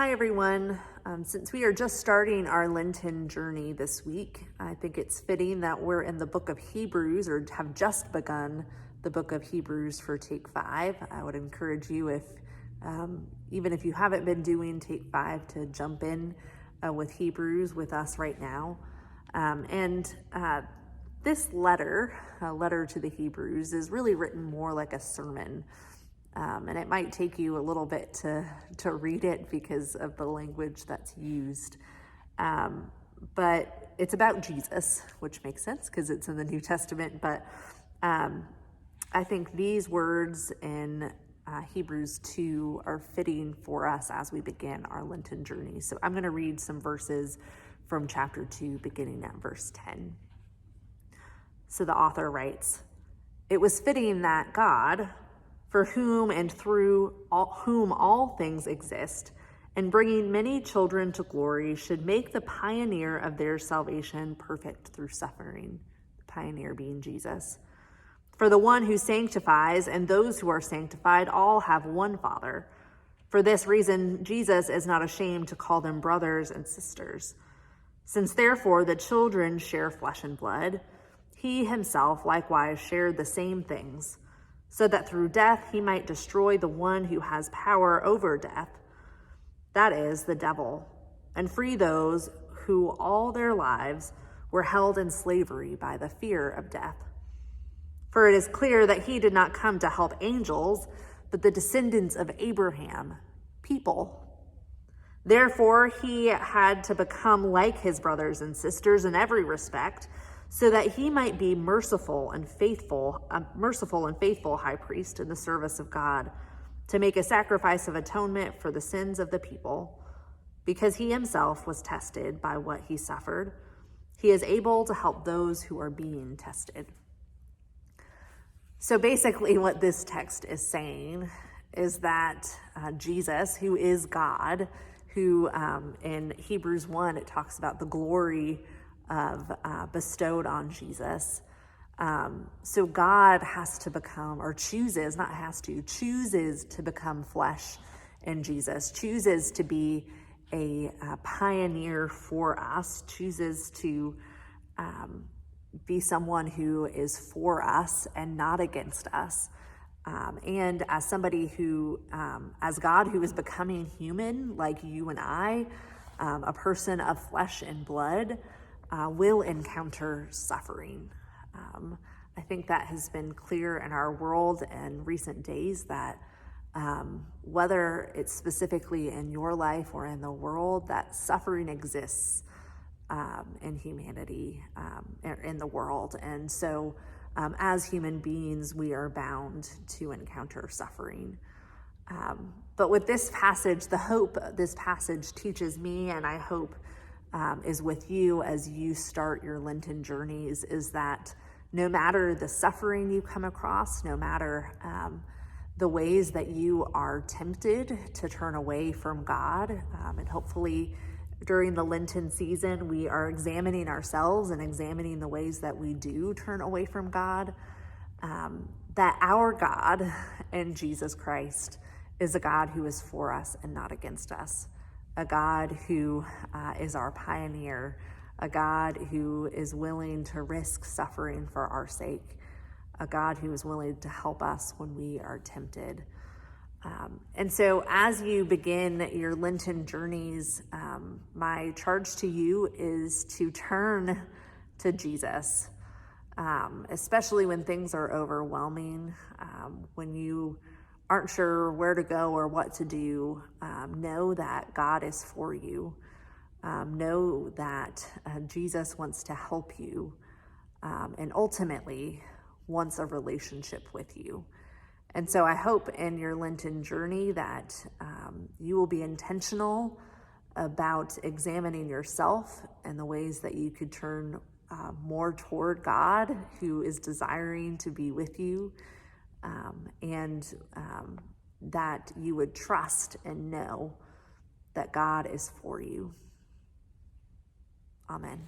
Hi, everyone. Since we are just starting our Lenten journey this week, I think it's fitting that we're in the book of Hebrews, or have just begun the book of Hebrews for Take 5. I would encourage you, even if you haven't been doing Take 5, to jump in with Hebrews with us right now. This letter, a letter to the Hebrews, is really written more like a sermon. And it might take you a little bit to read it because of the language that's used. But it's about Jesus, which makes sense because it's in the New Testament. But I think these words in Hebrews 2 are fitting for us as we begin our Lenten journey. So I'm going to read some verses from chapter 2, beginning at verse 10. So the author writes, "It was fitting that God, for whom and through whom all things exist, and bringing many children to glory, should make the pioneer of their salvation perfect through suffering," the pioneer being Jesus. "For the one who sanctifies and those who are sanctified all have one Father. For this reason, Jesus is not ashamed to call them brothers and sisters. Since therefore the children share flesh and blood, he himself likewise shared the same things, so that through death he might destroy the one who has power over death, that is, the devil, and free those who all their lives were held in slavery by the fear of death. For it is clear that he did not come to help angels, but the descendants of Abraham, people. Therefore he had to become like his brothers and sisters in every respect, so that he might be merciful and faithful high priest in the service of God, to make a sacrifice of atonement for the sins of the people. Because he himself was tested by what he suffered, he is able to help those who are being tested." So basically what this text is saying is that Jesus, who is God, who in Hebrews 1, it talks about the glory of bestowed on Jesus. So God has to become, or chooses to become flesh in Jesus, chooses to be a pioneer for us, chooses to be someone who is for us and not against us. And as somebody who, as God who is becoming human like you and I, a person of flesh and blood, will encounter suffering. I think that has been clear in our world in recent days, that whether it's specifically in your life or in the world, that suffering exists in humanity, in the world. And so as human beings, we are bound to encounter suffering. But with this passage, the hope this passage teaches me, and I hope is with you as you start your Lenten journeys, is that no matter the suffering you come across, no matter the ways that you are tempted to turn away from God, and hopefully during the Lenten season, we are examining ourselves and examining the ways that we do turn away from God, that our God in Jesus Christ is a God who is for us and not against us, a God who is our pioneer, a God who is willing to risk suffering for our sake, a God who is willing to help us when we are tempted. And so as you begin your Lenten journeys, my charge to you is to turn to Jesus, especially when things are overwhelming, when you aren't sure where to go or what to do. Know that God is for you. Know that Jesus wants to help you, and ultimately wants a relationship with you. And so I hope in your Lenten journey that you will be intentional about examining yourself and the ways that you could turn more toward God, who is desiring to be with you, and that you would trust and know that God is for you. Amen.